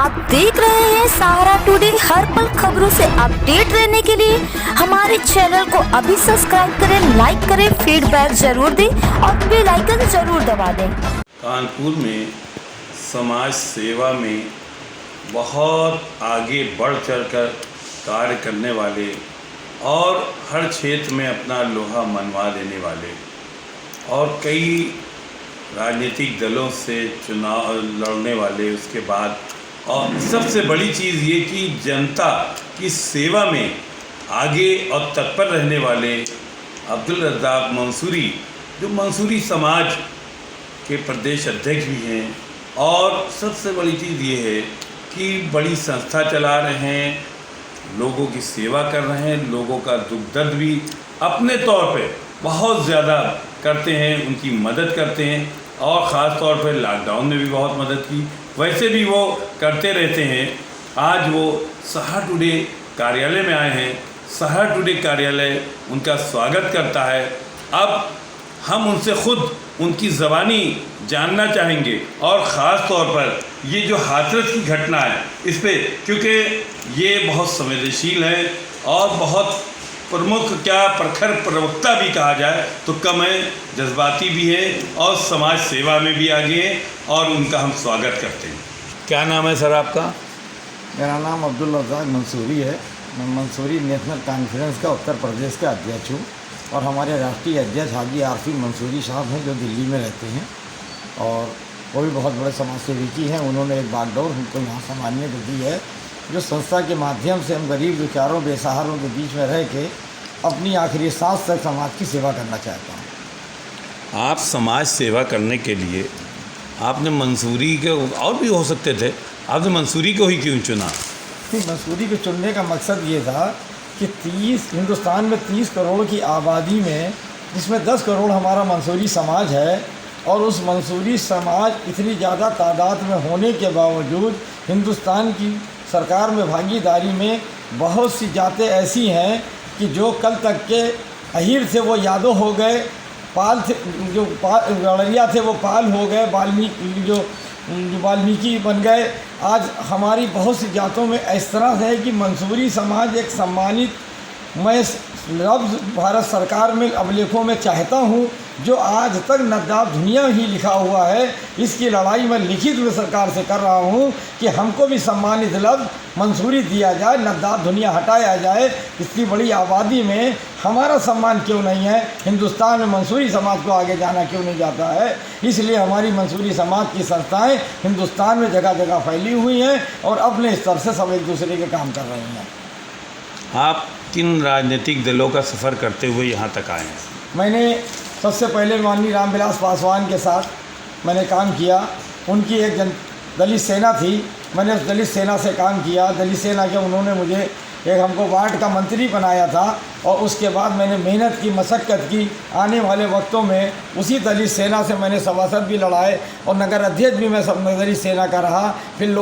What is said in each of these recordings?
आप देख रहे हैं सहारा टुडे। हर पल खबरों से अपडेट रहने के लिए हमारे चैनल को अभी सब्सक्राइब करें, लाइक करें, फीडबैक जरूर दें और बेल आइकन जरूर दबा दें। कानपुर में समाज सेवा में बहुत आगे बढ़ चढ़कर कार्य करने वाले और हर क्षेत्र में अपना लोहा मनवा देने वाले और कई राजनीतिक दलों से चुनाव लड़ने वाले, उसके बाद और सबसे बड़ी चीज़ ये कि जनता की सेवा में आगे और तत्पर रहने वाले अब्दुल रज़ाक मंसूरी, जो मंसूरी समाज के प्रदेश अध्यक्ष भी हैं। और सबसे बड़ी चीज़ ये है कि बड़ी संस्था चला रहे हैं, लोगों की सेवा कर रहे हैं, लोगों का दुख दर्द भी अपने तौर पे बहुत ज़्यादा करते हैं, उनकी मदद करते हैं और ख़ास तौर पे लॉकडाउन में भी बहुत मदद की। वैसे भी वो करते रहते हैं। आज वो सहारा टुडे कार्यालय में आए हैं। सहारा टुडे कार्यालय उनका स्वागत करता है। अब हम उनसे ख़ुद उनकी ज़बानी जानना चाहेंगे और ख़ास तौर पर ये जो हाथरस की घटना है इस पर, क्योंकि ये बहुत संवेदनशील है और बहुत प्रमुख, क्या प्रखर प्रवक्ता भी कहा जाए तो कम है, जज्बाती भी है और समाज सेवा में भी आगे है और उनका हम स्वागत करते हैं। क्या नाम है सर आपका? मेरा नाम अब्दुल रज़ाक मंसूरी है। मैं मंसूरी नेशनल कॉन्फ्रेंस का उत्तर प्रदेश का अध्यक्ष हूँ और हमारे राष्ट्रीय अध्यक्ष हाजी आरफी मंसूरी साहब हैं जो दिल्ली में रहते हैं और वो भी बहुत बड़े समाज सेविकी हैं। उन्होंने एक बागडोर हमको यहाँ संभालने को दी है, जो संस्था के माध्यम से हम गरीब बेचारों बेसहारों के बीच में रह के अपनी आखिरी सांस तक समाज की सेवा करना चाहता हूँ। आप समाज सेवा करने के लिए आपने मंसूरी के, और भी हो सकते थे, आपने मंसूरी को ही क्यों चुना? मंसूरी को चुनने का मकसद ये था कि हिंदुस्तान में 30 करोड़ की आबादी में, जिसमें 10 करोड़ हमारा मंसूरी समाज है और उस मंसूरी समाज इतनी ज़्यादा तादाद में होने के बावजूद हिंदुस्तान की सरकार में भागीदारी में बहुत सी जातें ऐसी हैं कि जो कल तक के अहीर थे वो यादव हो गए, पाल थे जो गड़रिया थे वो पाल हो गए, वाल्मीकि बन गए। आज हमारी बहुत सी जातों में इस तरह से है कि मंसूरी समाज एक सम्मानित, मैं लफ्ज़ भारत सरकार में अभिलेखों में चाहता हूँ, जो आज तक नदाब दुनिया ही लिखा हुआ है। इसकी लड़ाई मैं लिखित में सरकार से कर रहा हूँ कि हमको भी सम्मानित लफ्ज़ मंसूरी दिया जाए, नदाब दुनिया हटाया जाए। इतनी बड़ी आबादी में हमारा सम्मान क्यों नहीं है? हिंदुस्तान में मंसूरी समाज को आगे जाना क्यों नहीं जाता है? इसलिए हमारी मंसूरी समाज की संस्थाएँ हिंदुस्तान में जगह जगह फैली हुई हैं और अपने स्तर से सब एक दूसरे के काम कर रही हैं। आप किन राजनीतिक दलों का सफ़र करते हुए यहाँ तक आए हैं? मैंने सबसे पहले माननीय रामविलास पासवान के साथ मैंने काम किया। उनकी एक दलित सेना थी, मैंने उस दलित सेना से काम किया। दलित सेना के उन्होंने मुझे एक हमको वार्ड का मंत्री बनाया था और उसके बाद मैंने मेहनत की, मशक्क़त की। आने वाले वक्तों में उसी दलित सेना से मैंने सभासद भी लड़ाए और नगर अध्यक्ष भी मैं सब दलित सेना का रहा। फिर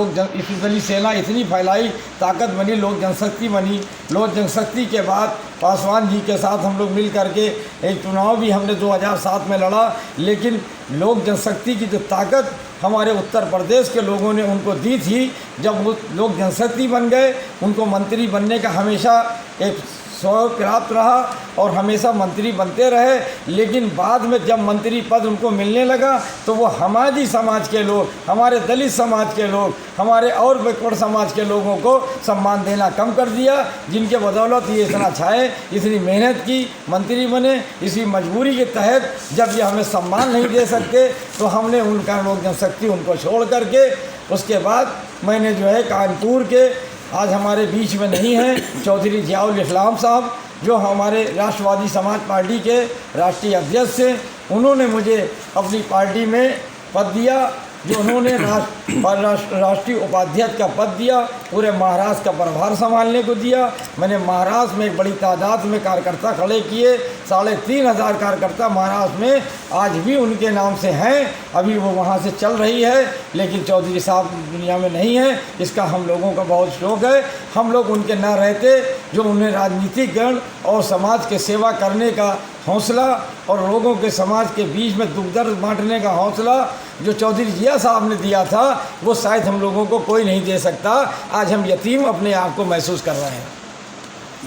दलित सेना इतनी फैलाई, ताकत बनी, लोक जनशक्ति बनी। लोक जनशक्ति के बाद पासवान जी के साथ हम लोग मिल करके एक चुनाव भी हमने 2007 में लड़ा। लेकिन लोक जनशक्ति की जो ताकत हमारे उत्तर प्रदेश के लोगों ने उनको दी थी, जब वो लोक जनशक्ति बन गए, उनको मंत्री बनने का हमेशा एक शौक प्राप्त रहा और हमेशा मंत्री बनते रहे। लेकिन बाद में जब मंत्री पद उनको मिलने लगा तो वो हमारी समाज के लोग, हमारे दलित समाज के लोग, हमारे और बैकवर्ड समाज के लोगों को सम्मान देना कम कर दिया, जिनके बदौलत ये इतना छाए, इतनी मेहनत की, मंत्री बने। इसी मजबूरी के तहत जब ये हमें सम्मान नहीं दे सकते तो हमने उनका लोक जनशक्ति उनको छोड़ करके, उसके बाद मैंने जो है कानपुर के, आज हमारे बीच में नहीं हैं, चौधरी जियाउल इस्लाम साहब, जो हमारे राष्ट्रवादी समाज पार्टी के राष्ट्रीय अध्यक्ष हैं। उन्होंने मुझे अपनी पार्टी में पद दिया, जो उन्होंने राष्ट्रीय उपाध्यक्ष का पद दिया, पूरे महाराष्ट्र का प्रभार संभालने को दिया। मैंने महाराष्ट्र में एक बड़ी तादाद में कार्यकर्ता खड़े किए, 3,500 कार्यकर्ता महाराष्ट्र में आज भी उनके नाम से हैं। अभी वो वहाँ से चल रही है, लेकिन चौधरी साहब दुनिया में नहीं है। इसका हम लोगों का बहुत शौक़ है। हम लोग उनके न रहते, जो उन्हें राजनीतिक गण और समाज के सेवा करने का हौसला और लोगों के समाज के बीच में दुख दर्द बांटने का हौसला जो चौधरी जिया साहब ने दिया था, वो शायद हम लोगों को कोई नहीं दे सकता। आज हम यतीम अपने आप को महसूस कर रहे हैं।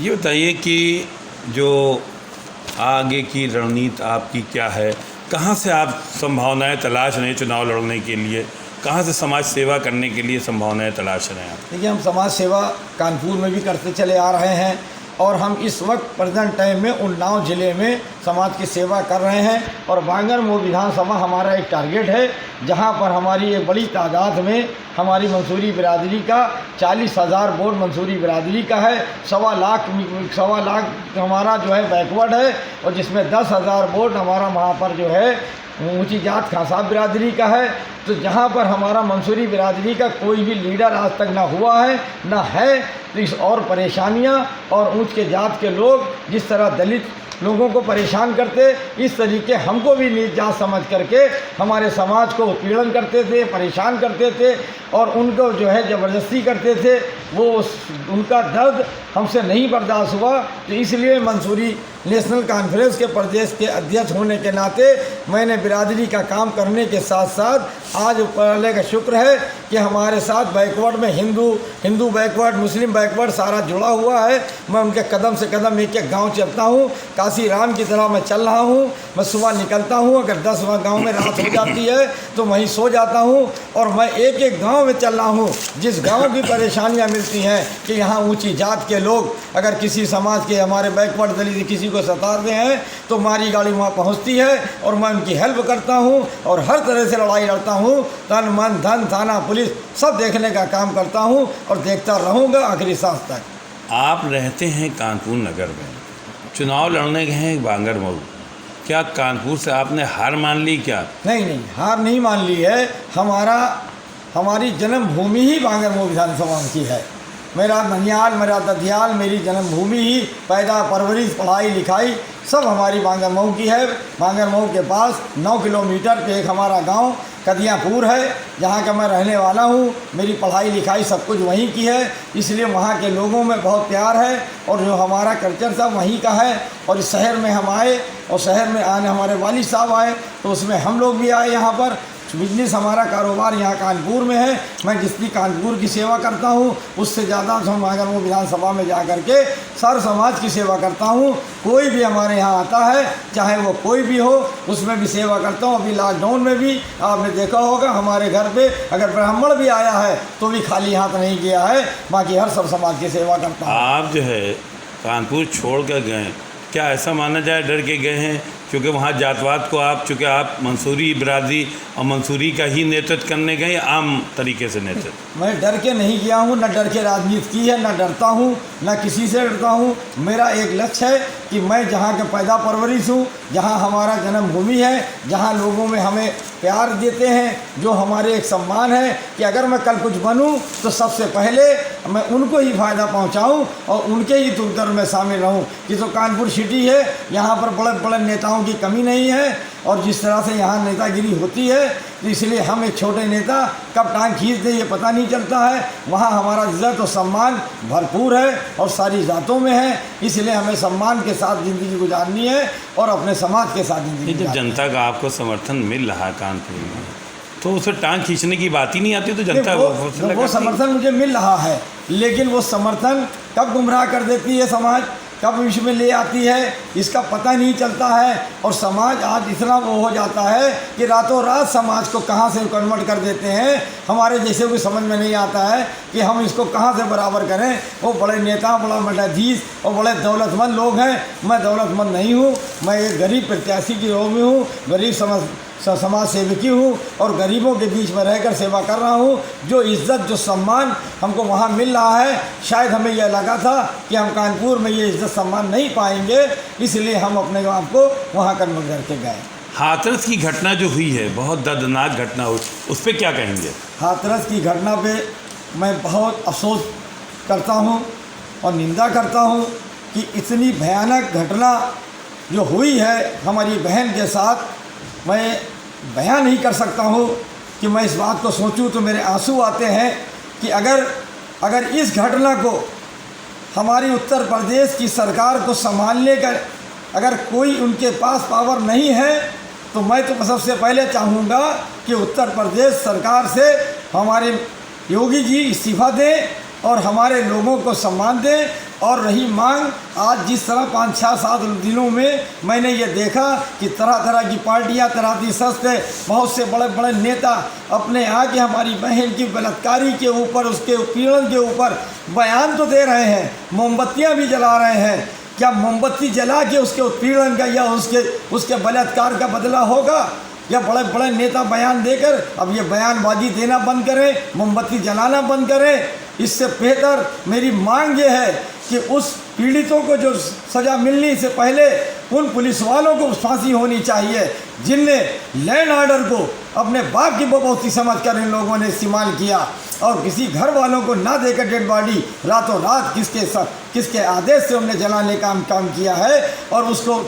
ये बताइए कि जो आगे की रणनीति आपकी क्या है? कहाँ से आप संभावनाएं तलाश रहे हैं चुनाव लड़ने के लिए? कहाँ से समाज सेवा करने के लिए संभावनाएं तलाश रहे हैं आप? देखिए, हम समाज सेवा कानपुर में भी करते चले आ रहे हैं और हम इस वक्त प्रेजेंट टाइम में उन्नाव ज़िले में समाज की सेवा कर रहे हैं। और बांगरमऊ विधानसभा हमारा एक टारगेट है, जहां पर हमारी एक बड़ी तादाद में हमारी मंसूरी बिरादरी का 40,000 वोट मंसूरी बिरादरी का है। 1.25 लाख हमारा जो है बैकवर्ड है, और जिसमें 10,000 वोट हमारा वहाँ पर जो है ऊंची जात खासाब बिरादरी का है। तो जहाँ पर हमारा मंसूरी बिरादरी का कोई भी लीडर आज तक ना हुआ है ना है, तो इस और परेशानियाँ और ऊंच के जात के लोग जिस तरह दलित लोगों को परेशान करते, इस तरीके हमको भी नीच जात समझ करके हमारे समाज को उत्पीड़न करते थे, परेशान करते थे और उनको जो है ज़बरदस्ती करते थे। वो उनका दर्द हमसे नहीं बर्दाश्त हुआ। तो इसलिए मंसूरी नेशनल कॉन्फ्रेंस के प्रदेश के अध्यक्ष होने के नाते मैंने बिरादरी का काम करने के साथ साथ आज ऊपर का शुक्र है कि हमारे साथ बैकवर्ड में हिंदू बैकवर्ड, मुस्लिम बैकवर्ड सारा जुड़ा हुआ है। मैं उनके कदम से कदम एक एक गांव चलता हूं, काशी राम की तरह मैं चल रहा हूं। मैं सुबह निकलता हूं, अगर 10 गांव में रात हो जाती है तो वहीं सो जाता हूं, और मैं एक एक गांव में चल रहा हूं। जिस गांव की परेशानियां मिलती हैं कि यहाँ ऊंची जात के लोग अगर किसी समाज के हमारे बैकवर्ड दलित किसी को सताते हैं तो हमारी गाड़ी वहाँ पहुँचती है और मैं उनकी हेल्प करता हूँ और हर तरह से लड़ाई लड़ता हूँ। तन मन धन थाना पुलिस सब देखने का काम करता हूँ और देखता रहूँगा आखिरी सांस तक। आप रहते हैं कानपुर नगर में, चुनाव लड़ने गए हैं बांगरमऊ, क्या कानपुर से आपने हार मान ली क्या? नहीं, हार नहीं मान ली है। हमारी जन्मभूमि ही बांगरमऊ विधानसभा की है। मेरा ननियाल, मेरा ददियाल, मेरी जन्मभूमि ही, पैदा परवरिश पढ़ाई लिखाई सब हमारी बांगरमऊ की है। बांगरमऊ के पास 9 किलोमीटर पे एक हमारा गांव कदियापुर है, जहां का मैं रहने वाला हूं। मेरी पढ़ाई लिखाई सब कुछ वहीं की है, इसलिए वहां के लोगों में बहुत प्यार है और जो हमारा कल्चर सब वहीं का है। और इस शहर में हम आए और शहर में आने हमारे वालिद साहब आए तो उसमें हम लोग भी आए। यहाँ पर बिजनेस हमारा कारोबार यहाँ कानपुर में है। मैं जितनी कानपुर की सेवा करता हूँ उससे ज़्यादा हम अगर वो विधानसभा में जा कर के सारे समाज की सेवा करता हूँ। कोई भी हमारे यहाँ आता है, चाहे वो कोई भी हो, उसमें भी सेवा करता हूँ। अभी लॉकडाउन में भी आपने देखा होगा हमारे घर पे अगर ब्राह्मण भी आया है तो भी खाली हाथ नहीं गया है। बाकी हर सब समाज की सेवा करता हूँ। आप जो है कानपुर छोड़ कर गए, क्या ऐसा माना जाए डर के गए हैं? क्योंकि वहाँ जातवाद को चूँकि आप मंसूरी बिरादरी और मंसूरी का ही नेतृत्व करने गए, आम तरीके से नेतृत्व? मैं डर के नहीं गया हूँ, न डर के राजनीति की है, न डरता हूँ, न किसी से डरता हूँ। मेरा एक लक्ष्य है कि मैं जहाँ का पैदा परवरिश हूँ, जहाँ हमारा जन्मभूमि है, जहाँ लोगों में हमें प्यार देते हैं, जो हमारे एक सम्मान है कि अगर मैं कल कुछ बनूँ तो सबसे पहले मैं उनको ही फ़ायदा पहुँचाऊँ और उनके ही दुख दर्द में शामिल रहूँ। कि तो कानपुर सिटी है, यहाँ पर बड़े बड़े नेताओं की कमी नहीं है और जिस तरह से यहाँ नेतागिरी होती है, तो इसलिए हम एक छोटे नेता कब टांग खींच दें ये पता नहीं चलता है। वहाँ हमारा इज्जत और सम्मान भरपूर है और सारी जातों में है, इसलिए हमें सम्मान के साथ ज़िंदगी गुजारनी है और अपने समाज के साथ ज़िंदगी। जब जनता का आपको समर्थन मिल रहा है कानपुर में तो उसे टांग खींचने की बात ही नहीं आती, तो जनता वो समर्थन मुझे मिल रहा है, लेकिन वो समर्थन कब गुमराह कर देती है समाज, कब विश्व में ले आती है, इसका पता नहीं चलता है। और समाज आज इतना वो हो जाता है कि रातों रात समाज को कहाँ से कन्वर्ट कर देते हैं। हमारे जैसे कोई समझ में नहीं आता है कि हम इसको कहाँ से बराबर करें। वो बड़े नेता, बड़ा मठाधीश और बड़े दौलतमंद लोग हैं, मैं दौलतमंद नहीं हूँ। मैं एक गरीब प्रत्याशी की रोह में हूँ, गरीब समाज सेवकी हूँ और गरीबों के बीच में रहकर सेवा कर रहा हूँ। जो इज़्ज़त, जो सम्मान हमको वहाँ मिल रहा है, शायद हमें यह लगा था कि हम कानपुर में ये इज़्ज़त सम्मान नहीं पाएंगे, इसलिए हम अपने आप को वहाँ कन्वर्ट करके गए। हाथरस की घटना जो हुई है, बहुत दर्दनाक घटना हुई, उस पर क्या कहेंगे? हाथरस की घटना पे मैं बहुत अफसोस करता हूँ और निंदा करता हूँ कि इतनी भयानक घटना जो हुई है हमारी बहन के साथ, मैं बयान नहीं कर सकता हूँ कि मैं इस बात को सोचूं तो मेरे आंसू आते हैं कि अगर इस घटना को हमारी उत्तर प्रदेश की सरकार को संभालने का अगर कोई उनके पास पावर नहीं है तो मैं तो सबसे पहले चाहूँगा कि उत्तर प्रदेश सरकार से हमारे योगी जी इस्तीफ़ा दें और हमारे लोगों को सम्मान दें। और रही मांग, आज जिस तरह 5-6-7 दिनों में मैंने ये देखा कि तरह तरह की पार्टियां, तरह सस्ते बहुत से बड़े बड़े नेता अपने आके हमारी बहन की बलात्कारी के ऊपर, उसके उत्पीड़न के ऊपर बयान तो दे रहे हैं, मोमबत्तियां भी जला रहे हैं। क्या मोमबत्ती जला के उसके उत्पीड़न का या उसके बलात्कार का बदला होगा? या बड़े बड़े नेता बयान देकर अब ये बयानबाजी देना बंद करें, मोमबत्ती जलाना बंद करें। इससे बेहतर मेरी मांग ये है कि उस पीड़ितों को जो सज़ा मिलने से पहले उन पुलिस वालों को फांसी होनी चाहिए जिनने लैंड ऑर्डर को अपने बाप की बपौती समझकर इन लोगों ने इस्तेमाल किया और किसी घर वालों को ना देकर डेड बॉडी रातों रात किसके आदेश से उन्होंने जलाने का काम किया है और उसको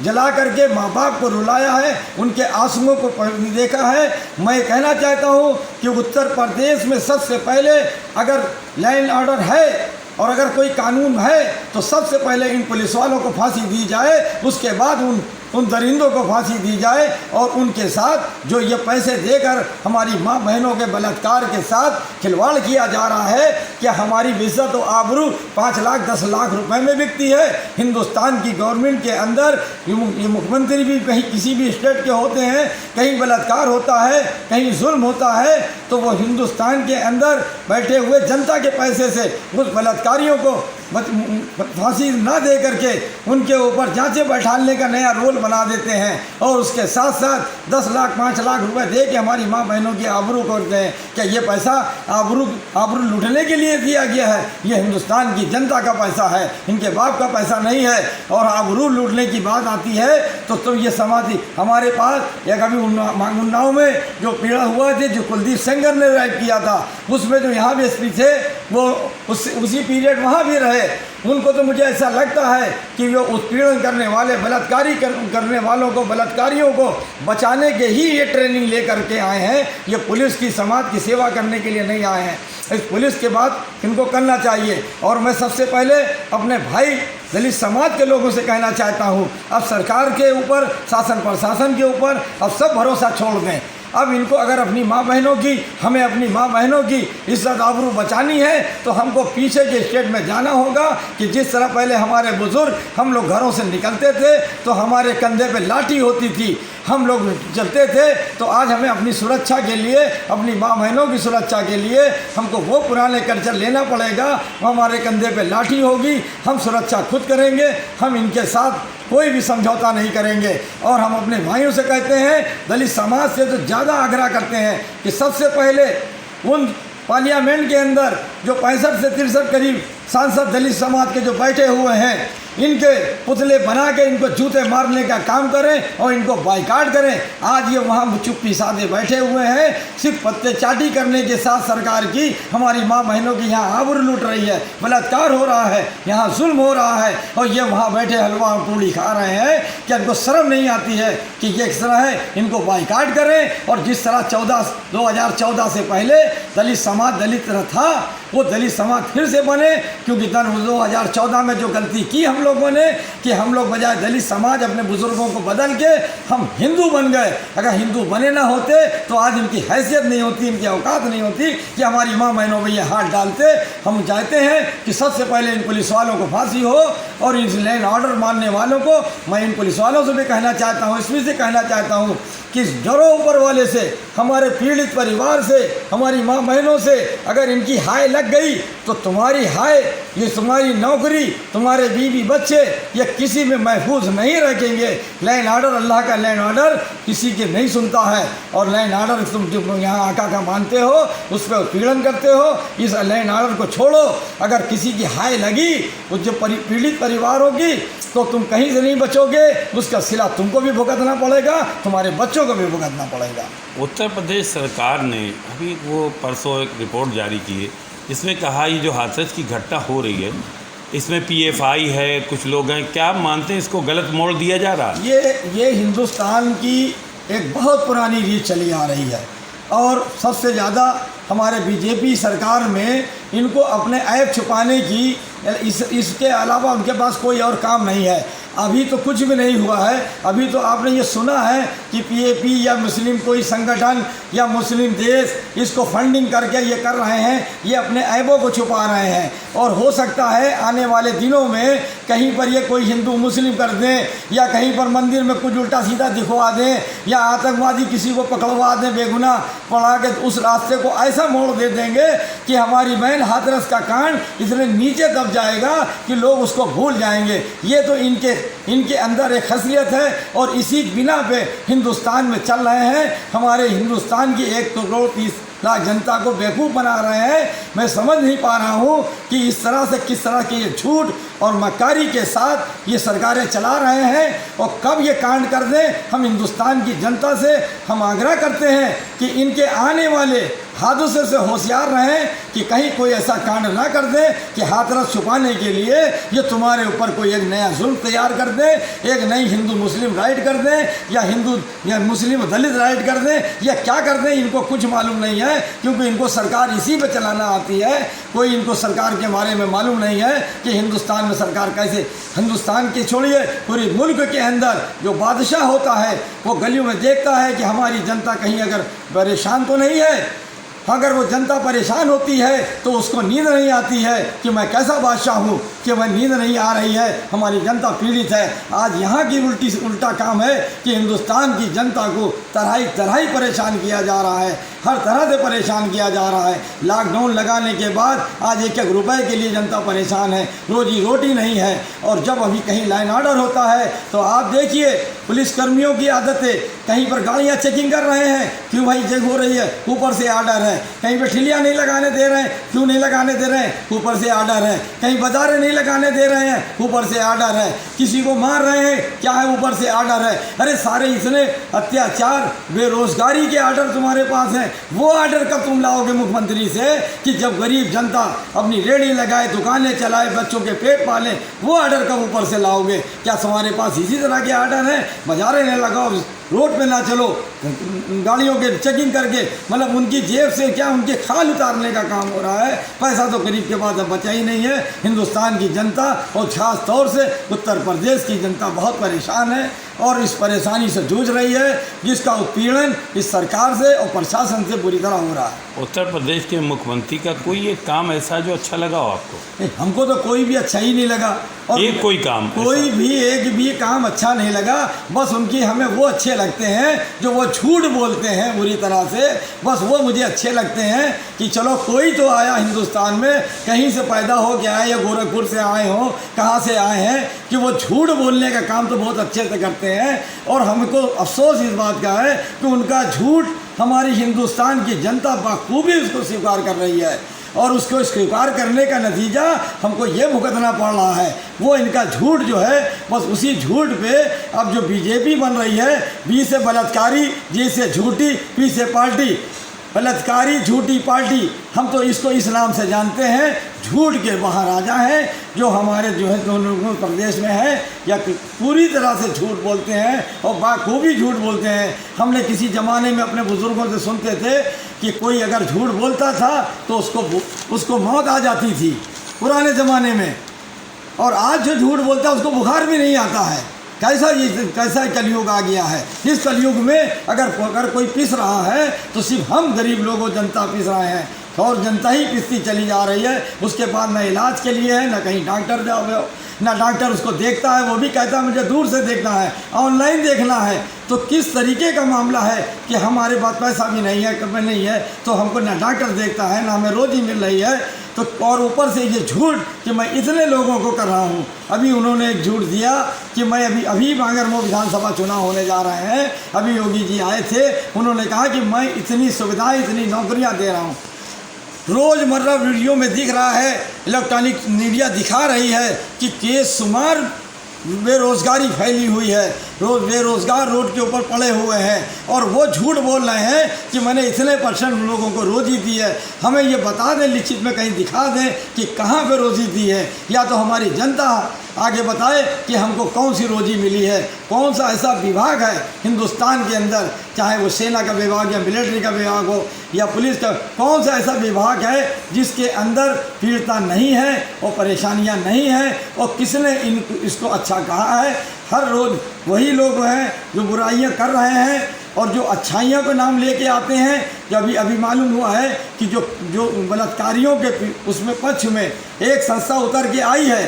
जला करके माँ बाप को रुलाया है, उनके आंसुओं को देखा है। मैं कहना चाहता हूँ कि उत्तर प्रदेश में सबसे पहले अगर लैंड ऑर्डर है और अगर कोई कानून है तो सबसे पहले इन पुलिस वालों को फांसी दी जाए, उसके बाद उन दरिंदों को फांसी दी जाए और उनके साथ जो ये पैसे देकर हमारी माँ बहनों के बलात्कार के साथ खिलवाड़ किया जा रहा है। क्या हमारी इज्जत और आबरू 5 लाख 10 लाख रुपए में बिकती है? हिंदुस्तान की गवर्नमेंट के अंदर ये मुख्यमंत्री भी कहीं किसी भी स्टेट के होते हैं, कहीं बलात्कार होता है, कहीं जुल्म होता है, तो वो हिंदुस्तान के अंदर बैठे हुए जनता के पैसे से उस बलात्कारियों को फांसी ना दे करके उनके ऊपर जांचें बैठाने का नया रोल बना देते हैं और उसके साथ साथ 10 लाख 5 लाख रुपए दे के हमारी माँ बहनों की आबरू करते हैं। क्या ये पैसा आबरू लूटने के लिए दिया गया है? ये हिंदुस्तान की जनता का पैसा है, इनके बाप का पैसा नहीं है। और आबरू लूटने की बात आती है तो तुम ये समाधि हमारे पास एक अभी उन्नाव में जो पीड़ा हुआ थे, जो कुलदीप सेंगर ने रेप किया था, उसमें जो यहाँ भी एसपी थे वो उसी पीरियड वहाँ भी रहे। उनको तो मुझे ऐसा लगता है कि वो उत्पीड़न करने वाले करने वालों को, बलात्कारियों को बचाने के ही ये ट्रेनिंग ले करके आए हैं। ये पुलिस की समाज की सेवा करने के लिए नहीं आए हैं। इस पुलिस के बाद इनको करना चाहिए। और मैं सबसे पहले अपने भाई दलित समाज के लोगों से कहना चाहता हूँ, अब सरकार के ऊपर, शासन प्रशासन के ऊपर अब सब भरोसा छोड़ दें। अब इनको अगर अपनी माँ बहनों की, हमें अपनी माँ बहनों की इज्जत आबरू बचानी है तो हमको पीछे के स्टेट में जाना होगा कि जिस तरह पहले हमारे बुज़ुर्ग, हम लोग घरों से निकलते थे तो हमारे कंधे पे लाठी होती थी, हम लोग चलते थे। तो आज हमें अपनी सुरक्षा के लिए, अपनी माँ बहनों की सुरक्षा के लिए हमको वो पुराने कल्चर लेना पड़ेगा। हमारे कंधे पे लाठी होगी, हम सुरक्षा खुद करेंगे, हम इनके साथ कोई भी समझौता नहीं करेंगे। और हम अपने भाइयों से कहते हैं, दलित समाज से तो ज़्यादा आग्रह करते हैं कि सबसे पहले उन पार्लियामेंट के अंदर जो 65 से 63 करीब सांसद दलित समाज के जो बैठे हुए हैं, इनके पुतले बना के इनको जूते मारने का काम करें और इनको बाइकाट करें। आज ये वहाँ चुप्पी साधे बैठे हुए हैं, सिर्फ पत्ते चाटी करने के साथ सरकार की हमारी माँ बहनों की यहाँ आबरू लूट रही है, बलात्कार हो रहा है, यहाँ जुल्म हो रहा है और ये वहाँ बैठे हलवा और पूड़ी खा रहे हैं। क्या इनको शर्म नहीं आती है कि ये किस तरह है? इनको बाइकाट करें। और जिस तरह 2014 से पहले दलित समाज दलित था, वो दलित समाज फिर से बने, क्योंकि 2014 में जो गलती की हम लोगों ने कि हम लोग बजाय दलित समाज अपने बुजुर्गों को बदल के हम हिंदू बन गए। अगर हिंदू बने ना होते तो आज इनकी हैसियत नहीं होती, इनकी औकात नहीं होती कि हमारी माँ बहनों में ये हाथ डालते। हम चाहते हैं कि सबसे पहले इन पुलिस वालों को फांसी हो और इस लैंड ऑर्डर मानने वालों को, मैं इन पुलिस वालों से भी कहना चाहता हूँ, इसमें से कहना चाहता हूँ कि जरो ऊपर वाले से, हमारे पीड़ित परिवार से, हमारी माँ बहनों से अगर इनकी हाय लग गई तो तुम्हारी हाय, ये तुम्हारी नौकरी, तुम्हारे बीवी बच्चे ये किसी में महफूज नहीं रखेंगे। लैंड ऑर्डर, अल्लाह का लैंड ऑर्डर किसी के नहीं सुनता है। और लैंड ऑर्डर तुम जो यहाँ आका का मानते हो, उस पर उत्पीड़न करते हो, इस लैंड ऑर्डर को छोड़ो। अगर किसी की हाय लगी उस जो पीड़ित परिवारों की, तो तुम कहीं से नहीं बचोगे, उसका सिला तुमको भी भुगतना पड़ेगा, तुम्हारे बच्चों को भी भुगतना पड़ेगा। उत्तर प्रदेश सरकार ने अभी वो परसों एक रिपोर्ट जारी की है, इसमें कहा ये जो हादसे की घटना हो रही है इसमें PFI है, कुछ लोग हैं, क्या मानते हैं इसको गलत मोड़ दिया जा रहा है? ये हिंदुस्तान की एक बहुत पुरानी रीत चली आ रही है और सबसे ज़्यादा हमारे बीजेपी सरकार में इनको अपने ऐब छुपाने की, इसके अलावा उनके पास कोई और काम नहीं है। अभी तो कुछ भी नहीं हुआ है। अभी तो आपने ये सुना है कि PAP या मुस्लिम कोई संगठन या मुस्लिम देश इसको फंडिंग करके ये कर रहे हैं, ये अपने ऐबों को छुपा रहे हैं। और हो सकता है आने वाले दिनों में कहीं पर ये कोई हिंदू मुस्लिम कर दें या कहीं पर मंदिर में कुछ उल्टा सीधा दिखवा दें या आतंकवादी किसी को पकड़वा दें बेगुनाह पड़ा के उस रास्ते को ऐसा मोड़ दे देंगे कि हमारी बहन हाथरस का कांड इतने नीचे दब जाएगा कि लोग उसको भूल जाएंगे। ये तो इनके अंदर एक खसियत है और इसी बिना पे हिंदुस्तान में चल रहे हैं। हमारे हिंदुस्तान की 1 करोड़ 30 लाख जनता को बेवकूफ़ बना रहे हैं। मैं समझ नहीं पा रहा हूँ कि इस तरह से किस तरह के ये झूठ और मक्कारी के साथ ये सरकारें चला रहे हैं और कब ये कांड कर दें। हम हिंदुस्तान की जनता से हम आग्रह करते हैं कि इनके आने वाले हादसे से होशियार रहें कि कहीं कोई ऐसा कांड ना कर दे कि हाथरस छुपाने के लिए ये तुम्हारे ऊपर कोई एक नया जुल्म तैयार कर दे, एक नई हिंदू मुस्लिम राइट कर दें या हिंदू या मुस्लिम दलित राइट कर दें या क्या कर दें। इनको कुछ मालूम नहीं है क्योंकि इनको सरकार इसी पे चलाना आती है। कोई इनको सरकार के बारे में मालूम नहीं है कि हिंदुस्तान में सरकार कैसे, हिंदुस्तान की छोड़िए पूरे मुल्क के अंदर जो बादशाह होता है वो गलियों में देखता है कि हमारी जनता कहीं अगर परेशान तो नहीं है। अगर वो जनता परेशान होती है तो उसको नींद नहीं आती है कि मैं कैसा बादशाह हूँ कि मैं नींद नहीं आ रही है, हमारी जनता पीड़ित है। आज यहाँ की उल्टा काम है कि हिंदुस्तान की जनता को तरह परेशान किया जा रहा है, हर तरह से परेशान किया जा रहा है। लॉकडाउन लगाने के बाद आज 1-1 रुपए के लिए जनता परेशान है, रोजी रोटी नहीं है। और जब अभी कहीं लाइन ऑर्डर होता है तो आप देखिए पुलिसकर्मियों की आदत है, कहीं पर गाड़ियाँ चेकिंग कर रहे हैं, क्यों भाई चेक हो रही है, ऊपर से ऑर्डर है। कहीं पर ठिलियाँ नहीं लगाने दे रहे हैं, क्यों नहीं लगाने दे रहे हैं, ऊपर से ऑर्डर है। कहीं बाजारें नहीं लगाने दे रहे हैं, ऊपर से ऑर्डर है। किसी को मार रहे हैं, क्या है, ऊपर से ऑर्डर है। अरे सारे इतने अत्याचार बेरोजगारी के ऑर्डर तुम्हारे पास हैं, वो ऑर्डर कब तुम लाओगे मुख्यमंत्री से कि जब गरीब जनता अपनी रेहड़ी लगाए, दुकानें चलाए, बच्चों के पेट पाले, वो ऑर्डर कब ऊपर से लाओगे। क्या तुम्हारे पास इसी तरह के ऑर्डर हैं। बाजारें नहीं लगाओ, रोड पे ना चलो, गाड़ियों के चेकिंग करके मतलब उनकी जेब से क्या उनके खाल उतारने का काम हो रहा है। पैसा तो गरीब के पास अब बचा ही नहीं है। हिंदुस्तान की जनता और खास तौर से उत्तर प्रदेश की जनता बहुत परेशान है और इस परेशानी से जूझ रही है जिसका उत्पीड़न इस सरकार से और प्रशासन से बुरी तरह हो रहा है। उत्तर प्रदेश के मुख्यमंत्री का कोई एक काम ऐसा जो अच्छा लगा हो आपको? हमको तो कोई भी अच्छा ही नहीं लगा और कोई काम कोई भी एक भी काम अच्छा नहीं लगा। बस उनकी हमें वो अच्छे लगते हैं जो वो झूठ बोलते हैं बुरी तरह से, बस वो मुझे अच्छे लगते हैं कि चलो कोई तो आया हिंदुस्तान में, कहीं से पैदा हो के आए या गोरखपुर से आए हों, कहाँ से आए हैं, कि वो झूठ बोलने का काम तो बहुत अच्छे से करते हैं। और हमको अफसोस इस बात का है कि उनका झूठ हमारी हिंदुस्तान की जनता बखूबी उसको स्वीकार कर रही है और उसको स्वीकार करने का नतीजा हमको ये भुगतना पड़ रहा है। वो इनका झूठ जो है बस उसी झूठ पे अब जो बीजेपी बन रही है, बी से बलात्कारी, जी से झूठी, पी से पार्टी, बलात्कारी झूठी पार्टी, हम तो इसको इस नाम से जानते हैं। झूठ के महाराजा हैं जो हमारे जो है दोनों प्रदेश में है, या पूरी तरह से झूठ बोलते हैं और बाखूबी झूठ बोलते हैं। हमने किसी ज़माने में अपने बुज़ुर्गों से सुनते थे कि कोई अगर झूठ बोलता था तो उसको मौत आ जाती थी पुराने ज़माने में, और आज जो झूठ बोलता है उसको बुखार भी नहीं आता है। कैसा कलयुग आ गया है। इस कलयुग में अगर कोई पिस रहा है तो सिर्फ हम गरीब लोगों जनता पिस रहे हैं और जनता ही पिसती चली जा रही है। उसके बाद ना इलाज के लिए है, ना कहीं डॉक्टर जाओ, ना डॉक्टर उसको देखता है, वो भी कहता है मुझे दूर से देखना है, ऑनलाइन देखना है। तो किस तरीके का मामला है कि हमारे पास पैसा भी नहीं है, कभी नहीं है, तो हमको ना डॉक्टर देखता है, ना हमें रोजी मिल रही है। तो और ऊपर से ये झूठ कि मैं इतने लोगों को कर रहा हूँ। अभी उन्होंने एक झूठ दिया कि मैं अभी बांगरमऊ विधानसभा चुनाव होने जा रहे हैं, अभी योगी जी आए थे, उन्होंने कहा कि मैं इतनी सुविधाएँ, इतनी नौकरियाँ दे रहा हूँ। रोज़मर्रा वीडियो में दिख रहा है, इलेक्ट्रॉनिक मीडिया दिखा रही है कि बेशुमार बेरोज़गारी फैली हुई है, बेरोज़गार रोड के ऊपर पड़े हुए हैं, और वो झूठ बोल रहे हैं कि मैंने इतने % लोगों को रोज़ी दी है। हमें ये बता दें, लिखित में कहीं दिखा दें कि कहाँ पे रोज़ी दी है, या तो हमारी जनता आगे बताए कि हमको कौन सी रोजी मिली है, कौन सा ऐसा विभाग है हिंदुस्तान के अंदर, चाहे वो सेना का विभाग या मिलिट्री का विभाग हो या पुलिस का, कौन सा ऐसा विभाग है जिसके अंदर पीड़िता नहीं है और परेशानियां नहीं हैं, और किसने इसको अच्छा कहा है। हर रोज़ वही लोग हैं जो बुराइयां कर रहे हैं और जो अच्छाइयों का नाम लेके आते हैं। जब अभी मालूम हुआ है कि जो बलात्कारियों के उसमें पक्ष में एक संस्था उतर के आई है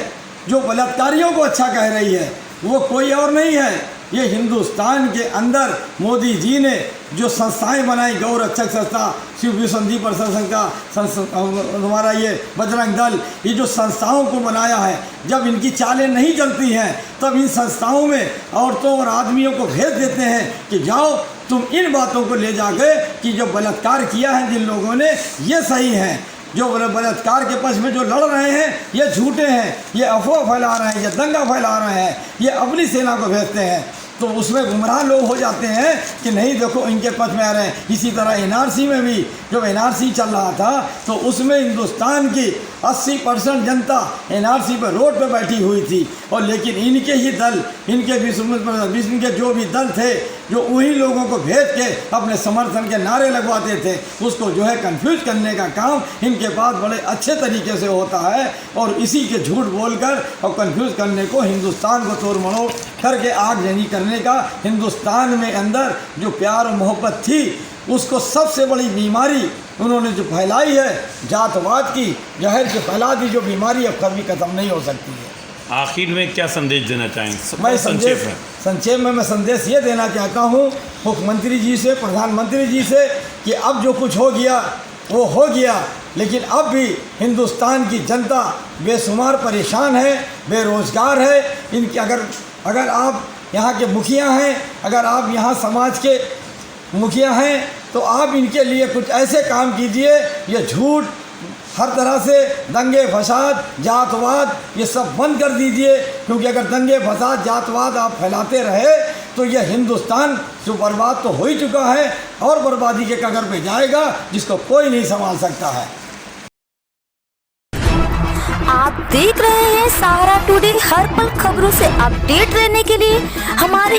जो बलात्कारियों को अच्छा कह रही है, वो कोई और नहीं है, ये हिंदुस्तान के अंदर मोदी जी ने जो संस्थाएं बनाई, गौ रक्षक संस्था, शिव विश्व संदीप संस्था, हमारा ये बजरंग दल, ये जो संस्थाओं को बनाया है, जब इनकी चालें नहीं चलती हैं तब इन संस्थाओं में औरतों और आदमियों को भेज देते हैं कि जाओ तुम इन बातों को ले जाके कि जो बलात्कार किया है जिन लोगों ने, ये सही है, जो बलात्कार के पक्ष में जो लड़ रहे हैं ये झूठे हैं, ये अफवाह फैला रहे हैं, ये दंगा फैला रहे हैं, ये अपनी सेना को भेजते हैं। तो उसमें गुमराह लोग हो जाते हैं कि नहीं देखो इनके पक्ष में आ रहे हैं। इसी तरह एनआरसी में भी जब एनआरसी चल रहा था तो उसमें हिंदुस्तान की 80% जनता एनआरसी पर रोड पे बैठी हुई थी, और लेकिन इनके ही दल, इनके विश्व के जो भी दल थे, जो उन्हीं लोगों को भेज के अपने समर्थन के नारे लगवाते थे, उसको जो है कंफ्यूज करने का काम इनके पास बड़े अच्छे तरीके से होता है। और इसी के झूठ बोलकर और कंफ्यूज करने को हिंदुस्तान को तोड़ मरोड़ करके आगजनी करने का, हिंदुस्तान में अंदर जो प्यार और मोहब्बत थी उसको सबसे बड़ी बीमारी उन्होंने जो फैलाई है, जातवाद की जहर जो फैला दी, जो बीमारी अब कभी ख़त्म नहीं हो सकती है। आखिर में क्या संदेश देना चाहेंगे? मैं संक्षेप में मैं संदेश ये देना चाहता हूँ मुख्यमंत्री जी से, प्रधानमंत्री जी से, कि अब जो कुछ हो गया वो हो गया, लेकिन अब भी हिंदुस्तान की जनता बेशुमार परेशान है, बेरोज़गार है। इनकी अगर आप यहाँ के मुखिया हैं, अगर आप यहाँ समाज के मुखिया हैं, तो आप इनके लिए कुछ ऐसे काम कीजिए, ये झूठ, हर तरह से दंगे फसाद, जातवाद, ये सब बंद कर दीजिए, क्योंकि अगर दंगे फसाद, जातवाद आप फैलाते रहे तो यह हिंदुस्तान जो बर्बाद तो हो ही चुका है और बर्बादी के कगार पे जाएगा, जिसको कोई नहीं संभाल सकता है। आप देख रहे हैं सहारा टुडे, हर पल खबरों से अपडेट रहने के लिए हमारे